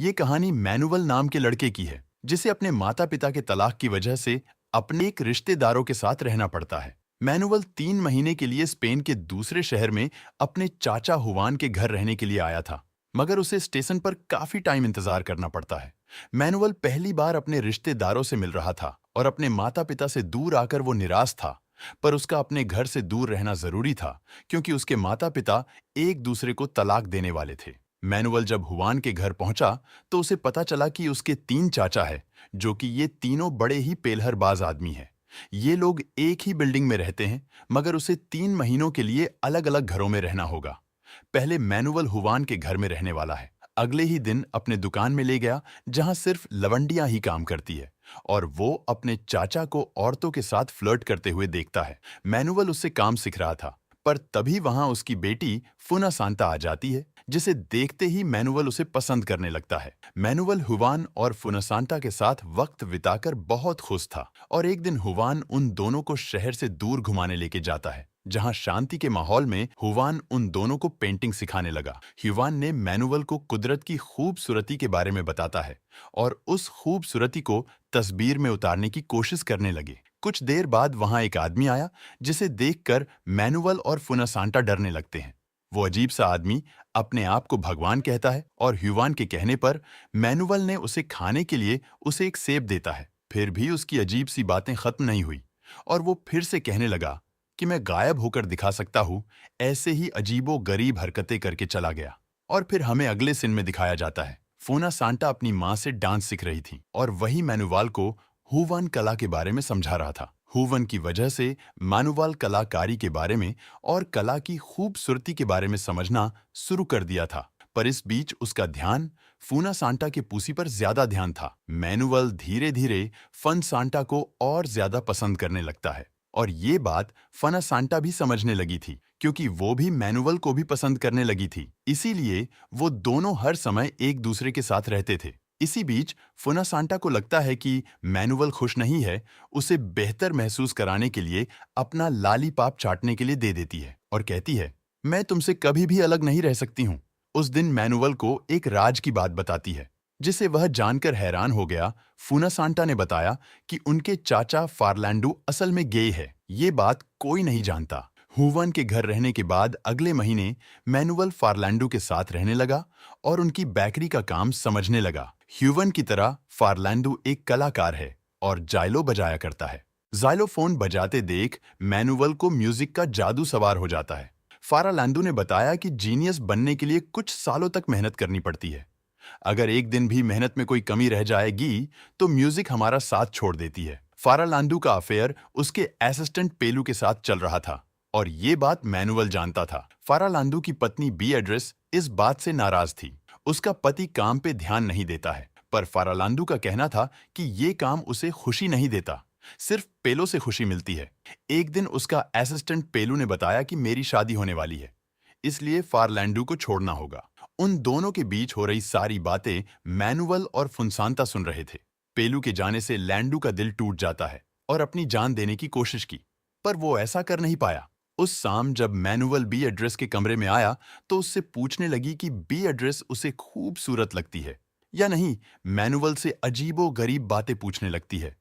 ये कहानी मैनुअल नाम के लड़के की है, जिसे अपने माता पिता के तलाक की वजह से अपने एक रिश्तेदारों के साथ रहना पड़ता है। मैनुअल 3 महीने के लिए स्पेन के दूसरे शहर में अपने चाचा हुवान के घर रहने के लिए आया था, मगर उसे स्टेशन पर काफी टाइम इंतजार करना पड़ता है। मैनुअल पहली बार अपने रिश्तेदारों से मिल रहा था और अपने माता पिता से दूर आकर वो निराश था। पर उसका अपने घर से दूर रहना जरूरी था, क्योंकि उसके माता पिता एक दूसरे को तलाक देने वाले थे। मैनुअल जब हुवान के घर पहुंचा तो उसे पता चला कि उसके 3 चाचा है, जो कि ये तीनों बड़े ही पेलहरबाज आदमी हैं। ये लोग एक ही बिल्डिंग में रहते हैं, मगर उसे 3 महीनों के लिए अलग अलग घरों में रहना होगा। पहले मैनुअल हुवान के घर में रहने वाला है। अगले ही दिन अपने दुकान में ले गया, जहां सिर्फ लवंडियां ही काम करती है, और वो अपने चाचा को औरतों के साथ फ्लर्ट करते हुए देखता है। मैनुअल उससे काम सीख रहा था, पर तभी वहां उसकी बेटी फुना सांता आ जाती है, जिसे देखते ही मैनुअल उसे पसंद करने लगता है। मैनुअल हुवान और फुनासांटा के साथ वक्त बिताकर बहुत खुश था, और एक दिन हुवान उन दोनों को शहर से दूर घुमाने लेके जाता है, जहां शांति के माहौल में हुवान उन दोनों को पेंटिंग सिखाने लगा। हुवान ने मैनुअल को कुदरत की खूबसूरती के बारे में बताता है, और उस खूबसूरती को तस्वीर में उतारने की कोशिश करने लगे। कुछ देर बाद वहां एक आदमी आया, जिसे देखकर मैनुअल और फुनासांटा डरने लगते हैं। वो अजीब सा आदमी अपने आप को भगवान कहता है, और हुवान के कहने पर मैनुअल ने उसे खाने के लिए उसे एक सेब देता है। फिर भी उसकी अजीब सी बातें खत्म नहीं हुई, और वो फिर से कहने लगा कि मैं गायब होकर दिखा सकता हूँ। ऐसे ही अजीबो गरीब हरकतें करके चला गया। और फिर हमें अगले सीन में दिखाया जाता है, फोना सांटा अपनी माँ से डांस सीख रही थी, और वही मैनुअल को हुवान कला के बारे में समझा रहा था। हुवन की वजह से मैनुअल कलाकारी के बारे में और कला की खूबसूरती के बारे में समझना शुरू कर दिया था। पर इस बीच उसका ध्यान फूना सांटा के पूसी पर ज्यादा ध्यान था। मैनुअल धीरे धीरे फन सांटा को और ज्यादा पसंद करने लगता है, और ये बात फना सांटा भी समझने लगी थी, क्योंकि वो भी मैनुअल को भी पसंद करने लगी थी। इसीलिए वो दोनों हर समय एक दूसरे के साथ रहते थे। इसी बीच फुना सांटा को लगता है कि मैनुअल खुश नहीं है, उसे बेहतर महसूस कराने के लिए अपना लालीपाप चाटने के लिए दे देती है, और कहती है, मैं तुमसे कभी भी अलग नहीं रह सकती हूँ। उस दिन मैनुअल को एक राज की बात बताती है, जिसे वह जानकर हैरान हो गया। फुना सांटा ने बताया कि उनके चाचा फार्लैंडो असल में गे है। ये बात कोई नहीं जानता। हुवन के घर रहने के बाद अगले महीने मैनुअल फार्लैंडो के साथ रहने लगा और उनकी बेकरी का काम समझने लगा। ह्यूवन की तरह फार्लैंडो एक कलाकार है और जाइलो बजाया करता है। जाइलोफोन बजाते देख मैनुअल को म्यूजिक का जादू सवार हो जाता है। फार्लैंडो ने बताया कि जीनियस बनने के लिए कुछ सालों तक मेहनत करनी पड़ती है। अगर एक दिन भी मेहनत में कोई कमी रह जाएगी तो म्यूजिक हमारा साथ छोड़ देती है। फार्लैंडो का अफेयर उसके असिस्टेंट पेलू के साथ चल रहा था, और ये बात मैनुअल जानता था। फार्लैंडो की पत्नी बीएड्रेस इस बात से नाराज थी। उसका पति काम पे ध्यान नहीं देता है, पर फार्लैंडो का कहना था कि ये काम उसे खुशी नहीं देता, सिर्फ पेलो से खुशी मिलती है। एक दिन उसका असिस्टेंट पेलू ने बताया कि मेरी शादी होने वाली है, इसलिए फार्लैंडो को छोड़ना होगा। उन दोनों के बीच हो रही सारी बातें मैनुअल और फुनसांता सुन रहे थे। पेलू के जाने से लैंडू का दिल टूट जाता है और अपनी जान देने की कोशिश की, पर वो ऐसा कर नहीं पाया। उस शाम जब मैनुअल बीएड्रेस के कमरे में आया तो उससे पूछने लगी कि बीएड्रेस उसे खूबसूरत लगती है या नहीं। मैनुअल से अजीबो गरीब बातें पूछने लगती है।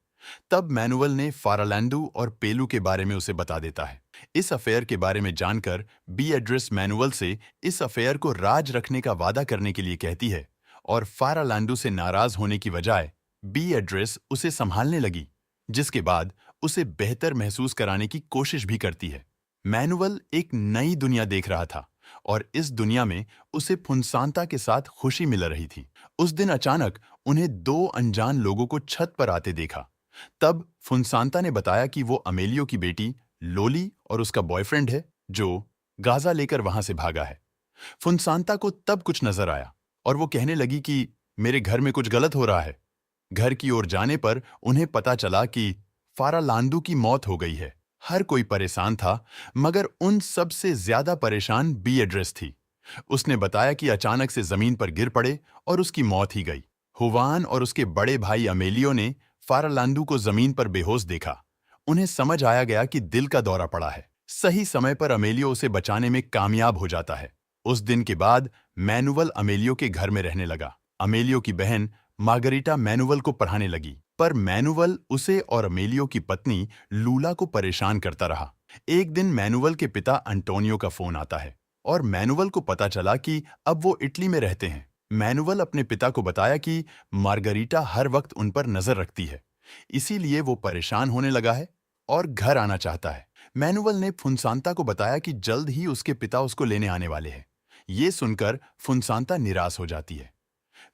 तब मैनुअल ने फार्लैंडो और पेलू के बारे में उसे बता देता है। इस अफेयर के बारे में जानकर बीएड्रेस मैनुअल से इस अफेयर को राज रखने का वादा करने के लिए कहती है, और फार्लैंडो से नाराज होने की बजाय बीएड्रेस उसे संभालने लगी, जिसके बाद उसे बेहतर महसूस कराने की कोशिश भी करती है। मैनुअल एक नई दुनिया देख रहा था, और इस दुनिया में उसे फुनसांता के साथ खुशी मिल रही थी। उस दिन अचानक उन्हें 2 अनजान लोगों को छत पर आते देखा। तब फुनसांता ने बताया कि वो अमेलियो की बेटी लोली और उसका बॉयफ्रेंड है, जो गाजा लेकर वहां से भागा है। फुनसांता को तब कुछ नजर आया, और वो कहने लगी कि मेरे घर में कुछ गलत हो रहा है। घर की ओर जाने पर उन्हें पता चला कि फार्लैंडो की मौत हो गई है। हर कोई परेशान था, मगर उन सब से ज्यादा परेशान बीएड्रेस थी। उसने बताया कि अचानक से जमीन पर गिर पड़े और उसकी मौत ही गई। हुवान और उसके बड़े भाई अमेलियो ने फार्लैंडो को जमीन पर बेहोश देखा। उन्हें समझ आया गया कि दिल का दौरा पड़ा है। सही समय पर अमेलियो उसे बचाने में कामयाब हो जाता है। उस दिन के बाद मैनुअल अमेलियो के घर में रहने लगा। अमेलियो की बहन मार्गरीटा मैनुअल को पढ़ाने लगी, पर मैनुअल उसे और अमेलियो की पत्नी लूला को परेशान करता रहा। एक दिन मैनुअल के पिता अंटोनियो का फोन आता है और मैनुअल को पता चला कि अब वो इटली में रहते हैं। मैनुअल अपने पिता को बताया कि मार्गरीटा हर वक्त उन पर नजर रखती है, इसीलिए वो परेशान होने लगा है और घर आना चाहता है। मैनुअल ने फुनसांता को बताया कि जल्द ही उसके पिता उसको लेने आने वाले हैं। ये सुनकर फुनसांता निराश हो जाती है।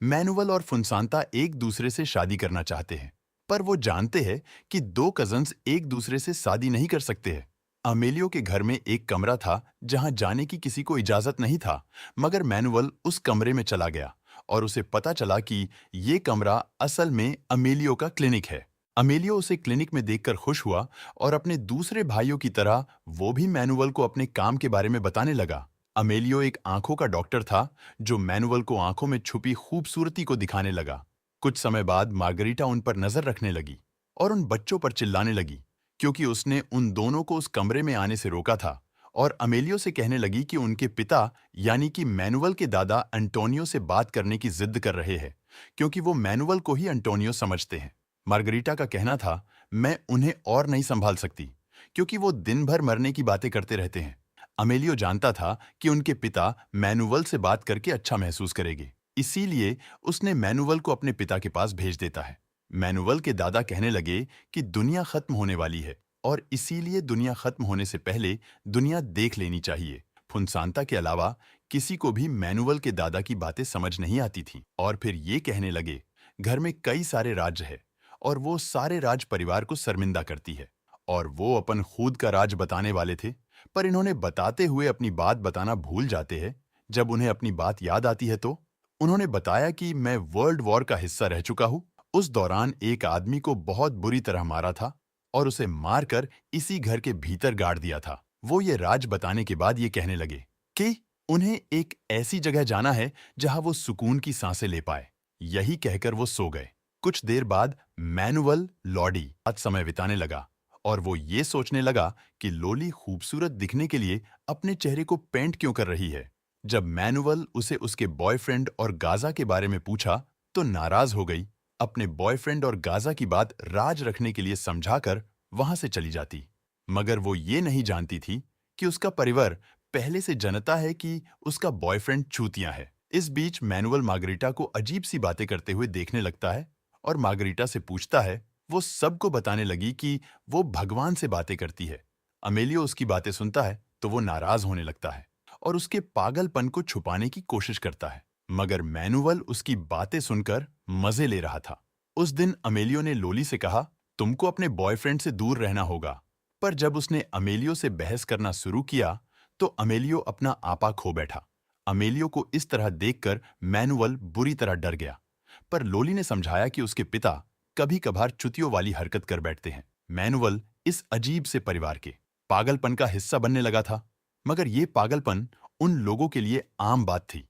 मैनुअल और फुनसांता एक दूसरे से शादी करना चाहते हैं, पर वो जानते हैं कि दो कजन्स एक दूसरे से शादी नहीं कर सकते हैं। अमेलियो के घर में एक कमरा था जहां जाने की किसी को इजाजत नहीं था, मगर मैनुअल उस कमरे में चला गया और उसे पता चला कि ये कमरा असल में अमेलियो का क्लिनिक है। अमेलियो उसे क्लिनिक में देखकर खुश हुआ और अपने दूसरे भाइयों की तरह वो भी मैनुअल को अपने काम के बारे में बताने लगा। अमेलियो एक आंखों का डॉक्टर था जो मैनुअल को आंखों में छुपी खूबसूरती को दिखाने लगा। कुछ समय बाद मार्गरीटा उन पर नजर रखने लगी और उन बच्चों पर चिल्लाने लगी, क्योंकि उसने उन दोनों को उस कमरे में आने से रोका था, और अमेलियो से कहने लगी कि उनके पिता यानी कि मैनुअल के दादा अंटोनियो से बात करने की जिद कर रहे हैं, क्योंकि वो मैनुअल को ही अंटोनियो समझते हैं। मार्गरीटा का कहना था, मैं उन्हें और नहीं संभाल सकती, क्योंकि वो दिन भर मरने की बातें करते रहते हैं। अमेलियो जानता था कि उनके पिता मैनुअल से बात करके अच्छा महसूस करेंगे, इसीलिए उसने मैनुअल को अपने पिता के पास भेज देता है। मैनुअल के दादा कहने लगे कि दुनिया खत्म होने वाली है और इसीलिए दुनिया खत्म होने से पहले दुनिया देख लेनी चाहिए। फुनसांता के अलावा किसी को भी मैनुअल के दादा की बातें समझ नहीं आती थी, और फिर ये कहने लगे, घर में कई सारे राज्य है और वो सारे राज परिवार को शर्मिंदा करती है, और वो अपन खुद का राज बताने वाले थे, पर इन्होंने बताते हुए अपनी बात बताना भूल जाते हैं। जब उन्हें अपनी बात याद आती है तो उन्होंने बताया कि मैं वर्ल्ड वॉर का हिस्सा रह चुका हूं। उस दौरान एक आदमी को बहुत बुरी तरह मारा था और उसे मारकर इसी घर के भीतर गाड़ दिया था। वो ये राज बताने के बाद ये कहने लगे कि उन्हें एक ऐसी जगह जाना है जहां वो सुकून की सांसें ले पाए। यही कहकर वो सो गए। कुछ देर बाद मैनुअल लॉडी आज समय बिताने लगा और वो ये सोचने लगा कि लोली खूबसूरत दिखने के लिए अपने चेहरे को पेंट क्यों कर रही है। जब मैनुअल उसे उसके बॉयफ्रेंड और गाजा के बारे में पूछा तो नाराज हो गई। अपने बॉयफ्रेंड और गाजा की बात राज रखने के लिए समझाकर वहां से चली जाती, मगर वो ये नहीं जानती थी कि उसका परिवार पहले से जानता है कि उसका बॉयफ्रेंड चूतिया है। इस बीच मैनुअल मार्गरीटा को अजीब सी बातें करते हुए देखने लगता है और मार्गरीटा से पूछता है। वो सबको बताने लगी कि वो भगवान से बातें करती है। अमेलियो उसकी बातें सुनता है तो वो नाराज होने लगता है और उसके पागलपन को छुपाने की कोशिश करता है, मगर मैनुअल उसकी बातें सुनकर मजे ले रहा था। उस दिन अमेलियो ने लोली से कहा, तुमको अपने बॉयफ्रेंड से दूर रहना होगा, पर जब उसने अमेलियो से बहस करना शुरू किया तो अमेलियो अपना आपा खो बैठा। अमेलियो को इस तरह देखकर मैनुअल बुरी तरह डर गया, पर लोली ने समझाया कि उसके पिता कभी कभार चुतियों वाली हरकत कर बैठते हैं। मैनुअल इस अजीब से परिवार के पागलपन का हिस्सा बनने लगा था, मगर ये पागलपन उन लोगों के लिए आम बात थी।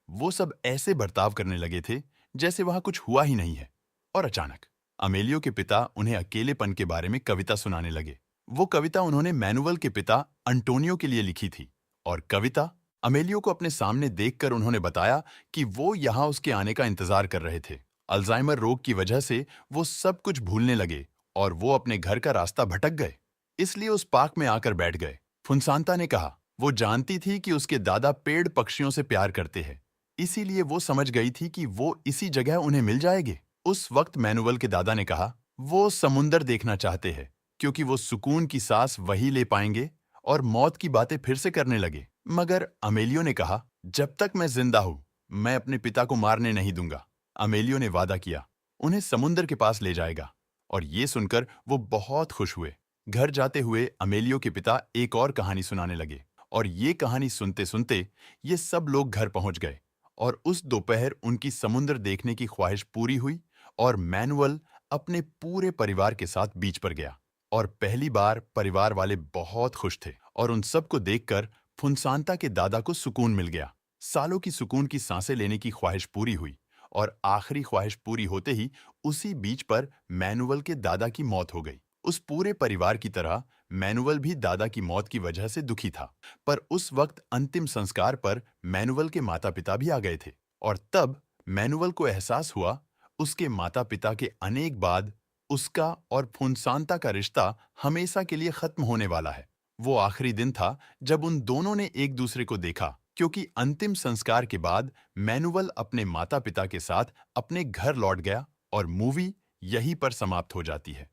वो सब ऐसे बर्ताव करने लगे थे जैसे वहां कुछ हुआ ही नहीं है। और अचानक अमेलियो के पिता उन्हें अकेलेपन के बारे में कविता सुनाने लगे। वो कविता उन्होंने मैनुअल के पिता अंटोनियो के लिए लिखी थी, और कविता अमेलियो को अपने सामने देखकर उन्होंने बताया कि वो यहाँ उसके आने का इंतजार कर रहे थे। अल्जाइमर रोग की वजह से वो सब कुछ भूलने लगे और वो अपने घर का रास्ता भटक गए, इसलिए उस पार्क में आकर बैठ गए। फुनसांता ने कहा, वो जानती थी कि उसके दादा पेड़ पक्षियों से प्यार करते हैं, इसीलिए वो समझ गई थी कि वो इसी जगह उन्हें मिल जाएंगे। उस वक्त मैनुअल के दादा ने कहा, वो समुंदर देखना चाहते हैं, क्योंकि वो सुकून की सांस वही ले पाएंगे, और मौत की बातें फिर से करने लगे। मगर अमेलियो ने कहा, जब तक मैं जिंदा हूं, मैं अपने पिता को मारने नहीं दूंगा। अमेलियो ने वादा किया, उन्हें समुंदर के पास ले जाएगा, और ये सुनकर वो बहुत खुश हुए। घर जाते हुए अमेलियो के पिता एक और कहानी सुनाने लगे, और ये कहानी सुनते सुनते ये सब लोग घर पहुंच गए, और उस दोपहर उनकी समुंदर देखने की ख्वाहिश पूरी हुई, और मैनुअल अपने पूरे परिवार के साथ बीच पर गया, और पहली बार परिवार वाले बहुत खुश थे, और उन सबको देखकर फुनसांता के दादा को सुकून मिल गया। सालों की सुकून की सांसें लेने की ख्वाहिश पूरी हुई, और आखिरी ख्वाहिश पूरी होते ही उसी बीच पर मैनुअल के दादा की मौत हो गई। उस पूरे परिवार की तरह मैनुअल भी दादा की मौत की वजह से दुखी था, पर उस वक्त अंतिम संस्कार पर मैनुअल के माता पिता भी आ गए थे, और तब मैनुअल को एहसास हुआ उसके माता पिता के अनेक बाद उसका और फुनसांता का रिश्ता हमेशा के लिए खत्म होने वाला है। वो आखिरी दिन था जब उन दोनों ने एक दूसरे को देखा, क्योंकि अंतिम संस्कार के बाद मैनुअल अपने माता पिता के साथ अपने घर लौट गया और मूवी यहीं पर समाप्त हो जाती है।